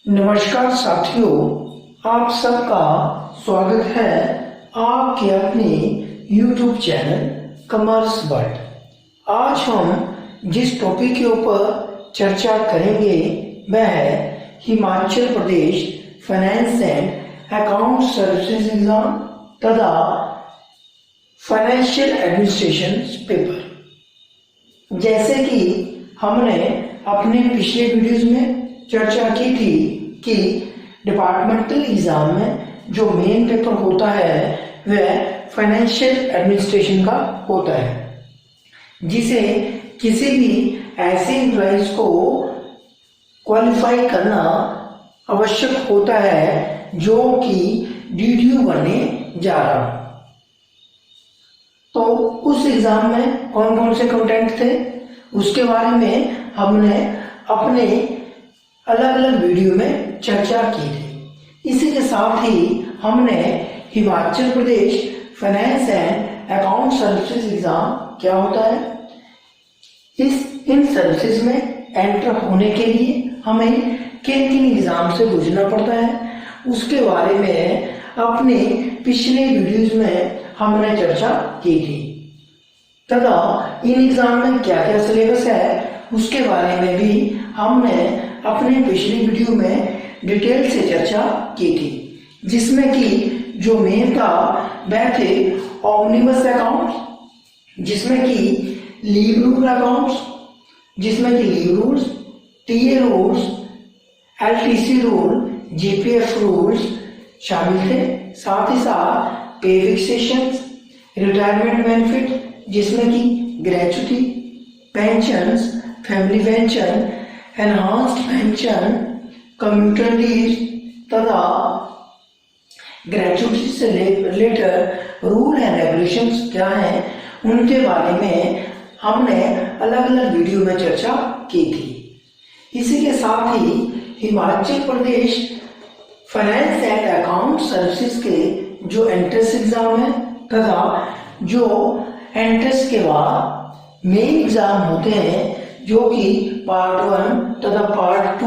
नमस्कार साथियों, आप सबका स्वागत है आपके अपने YouTube चैनल कॉमर्स वर्ल्ड। आज हम जिस टॉपिक के ऊपर चर्चा करेंगे वह है Himachal Pradesh finance and account services exam तथा फाइनेंशियल एडमिनिस्ट्रेशन पेपर। जैसे कि हमने अपने पिछले वीडियोस में चर्चा की थी कि डिपार्टमेंटल एग्जाम में जो मेन पेपर होता है वह फाइनेंशियल एडमिनिस्ट्रेशन का होता है, जिसे किसी भी ऐसे एम्प्लॉइज को क्वालिफाई करना आवश्यक होता है जो कि DDO बनने जा रहा। तो उस एग्जाम में कौन कौन से कंटेंट थे उसके बारे में हमने अपने अलग अलग वीडियो में चर्चा की थी। इसी के साथ ही हमने Himachal Pradesh finance and account services exam क्या होता है, इन सर्विसेज में एंटर होने के लिए हमें किन किन एग्जाम से गुजरना पड़ता है उसके बारे में अपने पिछले वीडियोस में हमने चर्चा की थी तथा इन एग्जाम में क्या क्या सिलेबस है उसके बारे में भी हमने अपने पिछली वीडियो में डिटेल से चर्चा की थी, जिसमें कि जो मेन था वह थे ऑमनिबस अकाउंट्स, जिसमें कि लीव रूल अकाउंट्स, जिसमें कि leave rules, TA rules, LTC rule, GPF rules शामिल थे। साथ ही साथ पे फिक्सेशन, रिटायरमेंट बेनिफिट जिसमें कि gratuity, pensions, family pension, enhanced pension, commuter leave तथा ग्रेचुटी से रिलेटेड रूल एंड रेगुलेशंस क्या हैं उनके बारे में हमने अलग अलग वीडियो में चर्चा की थी। इसी के साथ ही Himachal Pradesh finance and account services के जो एंट्रेंस एग्जाम है तथा जो एंट्रेंस के बाद मेन एग्जाम होते हैं जो कि पार्ट 1 तथा पार्ट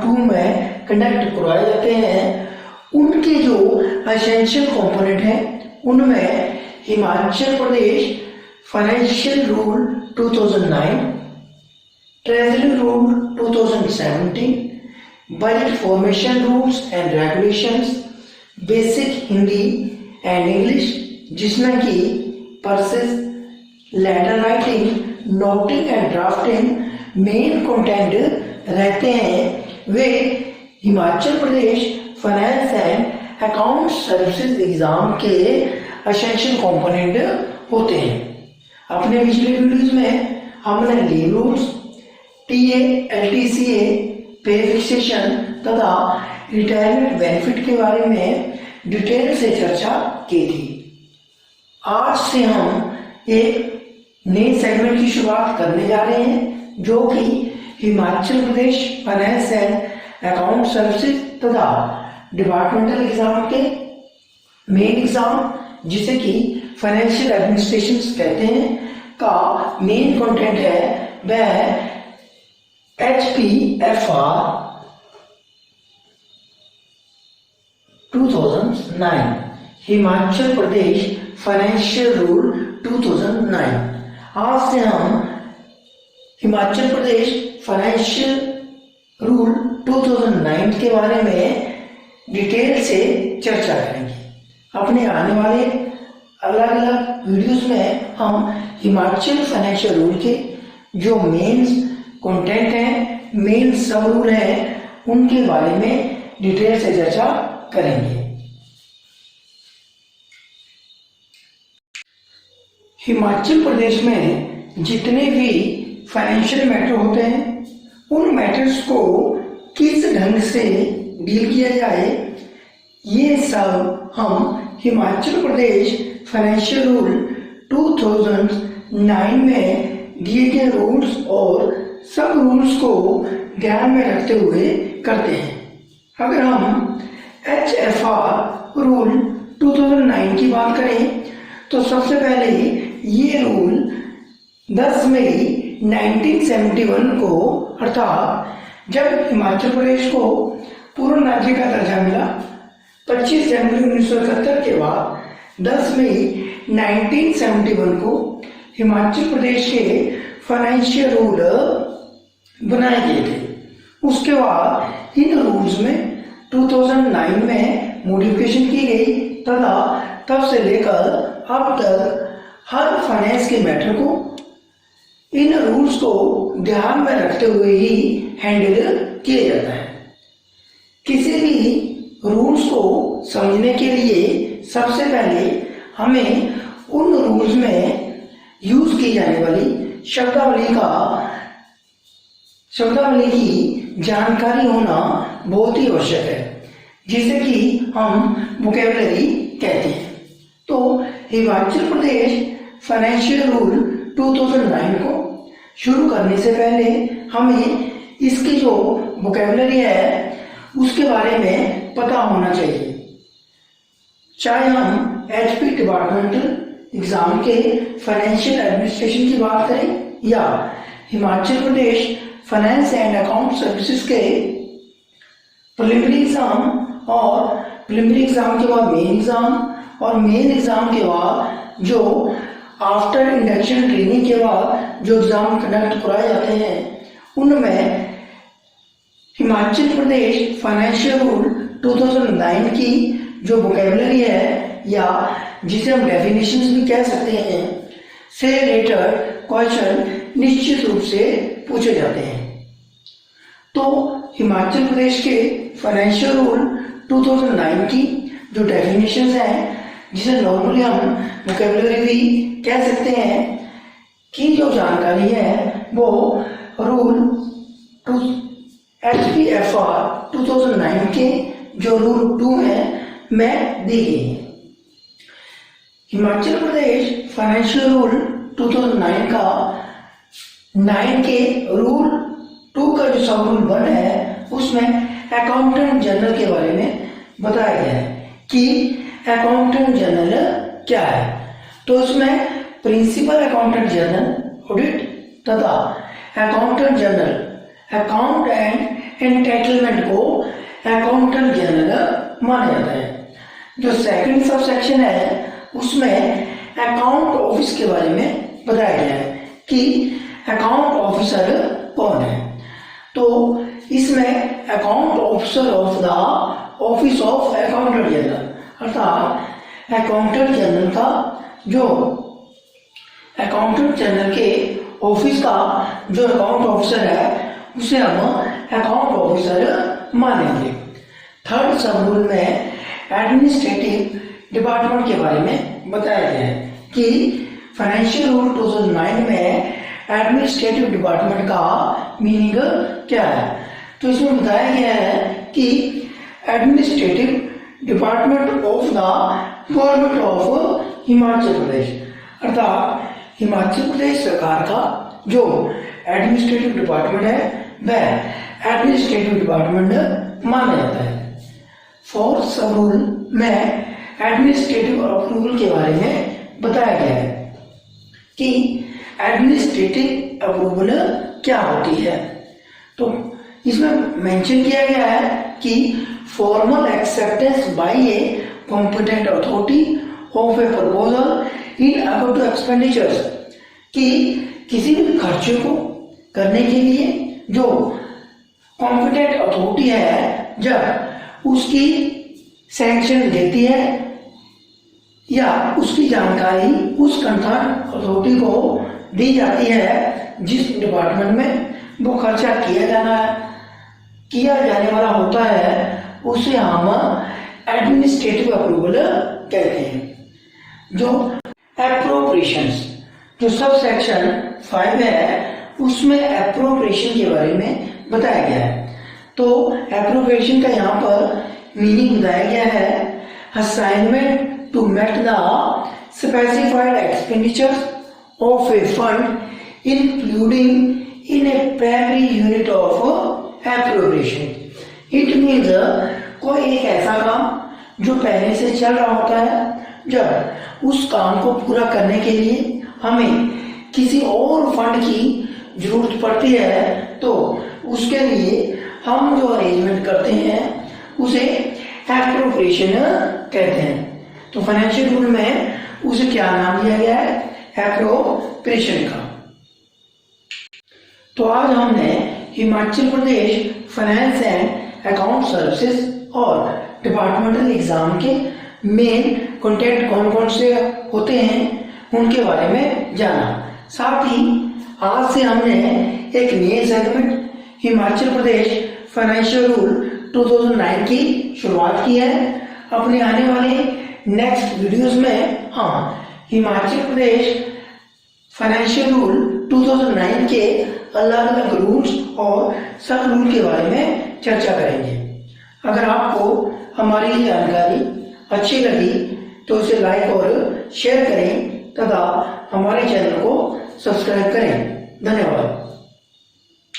2 में कंडक्ट करवाए जाते हैं, उनके जो एसेंशियल कंपोनेंट हैं उनमें Himachal Pradesh financial rule 2009, treasury rule 2017, budget formation rules and regulations, basic Hindi and English जिसमें कि precis, letter writing, noting and drafting main content रहते हैं, वे Himachal Pradesh finance and account services exam के एसेंशियल कंपोनेंट होते हैं। अपने पिछले वीडियोस में हमने leave rules, TA, LTCA, pay fixation तथा रिटायरमेंट बेनिफिट के बारे में डिटेल से चर्चा की थी। आज से हम एक नए सेगमेंट की शुरुआत करने जा रहे हैं जो कि Himachal Pradesh finance and account services तथा डिपार्टमेंटल एग्जाम के मेन एग्जाम जिसे कि फाइनेंशियल एडमिनिस्ट्रेशन कहते हैं का मेन कंटेंट है वह HPFR 2009, Himachal Pradesh financial rule 2009। आज से हम हिमाचल प्रदेश फाइनेंशियल रूल 2009 के बारे में डिटेल से चर्चा करेंगे। अपने आने वाले अलग अलग वीडियोस में हम हिमाचल फाइनेंशियल रूल के जो मेन कंटेंट हैं, मेन सब रूल हैं, उनके बारे में डिटेल से चर्चा करेंगे। हिमाचल प्रदेश में जितने भी फाइनेंशियल मैटर होते हैं उन मैटर्स को किस ढंग से डील किया जाए, ये सब हम हिमाचल प्रदेश फाइनेंशियल रूल 2009 में दिए गए रूल्स और सब रूल्स को ध्यान में रखते हुए करते हैं। अगर हम HFR रूल 2009 की बात करें तो सबसे पहले ये रूल 10 मई 1971 को, अर्थात जब हिमाचल प्रदेश को पूर्ण राज्य का दर्जा मिला 25 जनवरी 1971 के बाद 10 मई 1971 को हिमाचल प्रदेश के फाइनेंशियल रूल बनाए गए थे। उसके बाद इन रूल्स में 2009 में मॉडिफिकेशन की गई तथा तब से लेकर अब तक हर फाइनेंस के मैटर को इन रूल्स को ध्यान में रखते हुए ही हैंडल किया जाता है। किसी भी रूल्स को समझने के लिए सबसे पहले हमें उन रूल्स में यूज की जाने वाली शब्दावली की जानकारी होना बहुत ही आवश्यक है, जिसे कि हम वोकैबुलरी कहते हैं। तो हिमाचल प्रदेश फाइनेंशियल रूल 2009 को शुरू करने से पहले हमें इसकी जो वोकैबुलरी है उसके बारे में पता होना चाहिए। चाहे हम HP डिपार्टमेंटल एग्जाम के फाइनेंशियल एडमिनिस्ट्रेशन की बात करें या Himachal Pradesh finance and account services के प्रिलिमिनरी एग्जाम और प्रिलिमिनरी एग्जाम के बाद मेन एग्जाम और मेन एग्जाम के बाद जो आफ्टर इंडक्शन ट्रेनिंग के बाद जो एग्जाम कंडक्ट कराए जाते हैं, उनमें हिमाचल प्रदेश फाइनेंशियल रूल 2009 की जो वोकैबुलरी है या जिसे हम डेफिनेशंस भी कह सकते हैं, से रिलेटेड क्वेश्चन निश्चित रूप से पूछे जाते हैं। तो हिमाचल प्रदेश के फाइनेंशियल रूल 2009 की जो डेफिनेशंस हैं, जिसे नॉर्मली हम वोकैबुलरी भी कह सकते हैं, की जो जानकारी है वो रूल HPFR 2009 के जो रूल 2 है में दी गई है। हिमाचल प्रदेश फाइनेंशियल रूल 2009 का 9 के रूल 2 का जो सब रूल 1 है उसमें अकाउंटेंट जनरल के बारे में बताया गया है कि अकाउंटेंट जनरल क्या है। तो उसमें प्रिंसिपल अकाउंटेंट जनरल ऑडिट तथा accountant general account and entitlement को अकाउंटेंट जनरल माना जाता है। जो सेकंड सब सेक्शन है उसमें अकाउंट ऑफिस के बारे में बताया गया है कि अकाउंट ऑफिसर कौन है। तो इसमें account officer of the office of accountant general, अर्थात अकाउंटेंट जनरल का जो अकाउंटेंट जनरल के ऑफिस का जो अकाउंट ऑफिसर है उसे हम अकाउंट ऑफिसर मानेंगे। थर्ड सब रूल में एडमिनिस्ट्रेटिव डिपार्टमेंट के बारे में बताया गया है कि फाइनेंशियल रूल 2009 में एडमिनिस्ट्रेटिव डिपार्टमेंट का मीनिंग क्या है। तो इसमें बताया गया है कि administrative department of the government of Himachal Pradesh, अर्थात हिमाचल प्रदेश सरकार का जो एडमिनिस्ट्रेटिव डिपार्टमेंट है वह एडमिनिस्ट्रेटिव डिपार्टमेंट माना जाता है। फोर्थ सब रूल में एडमिनिस्ट्रेटिव अप्रूवल के बारे में बताया गया है कि एडमिनिस्ट्रेटिव अप्रूवल क्या होती है। तो इसमें मेंशन किया गया है कि formal acceptance bye a competent authority of A proposal in about expenditures, कि किसी भी खर्चे को करने के लिए जो कॉम्पिटेंट अथॉरिटी है जब उसकी सैंक्शन देती है या उसकी जानकारी उस कंसर्न अथॉरिटी को दी जाती है जिस डिपार्टमेंट में वो खर्चा किया जाने वाला होता है, उसे हम एडमिनिस्ट्रेटिव अप्रूवल कहते हैं। जो एप्रोप्रिएशंस जो सब सेक्शन 5 है उसमें एप्रोप्रिएशन के बारे में बताया गया है। तो एप्रोप्रिएशन का यहाँ पर मीनिंग बताया गया है assignment to meet the specified expenditures of a fund including in a primary unit of appropriation. It means कोई एक ऐसा काम जो पहले से चल रहा होता है, जब उस काम को पूरा करने के लिए हमें किसी और फंड की जरूरत पड़ती है तो उसके लिए हम जो अरेंजमेंट करते हैं उसे एप्रोप्रिएशन कहते हैं। तो फाइनेंशियल रूल में उसे क्या नाम दिया गया है? एप्रोप्रिएशन का। तो आज हमने Himachal Pradesh finance and account services और डिपार्टमेंटल एग्जाम के मेन कंटेंट कौन कौन से होते हैं उनके बारे में जाना। साथ ही आज से हमने एक नए segment Himachal Pradesh financial rule 2009 की शुरुआत की है। अपने आने वाले नेक्स्ट वीडियोस में हम हिमाचल प्रदेश फाइनेंशियल रूल 2009 के अलग अलग रूल्स और सब रूल के बारे में चर्चा करेंगे। अगर आपको हमारी ये जानकारी अच्छी लगी तो इसे लाइक और शेयर करें तथा हमारे चैनल को सब्सक्राइब करें। धन्यवाद।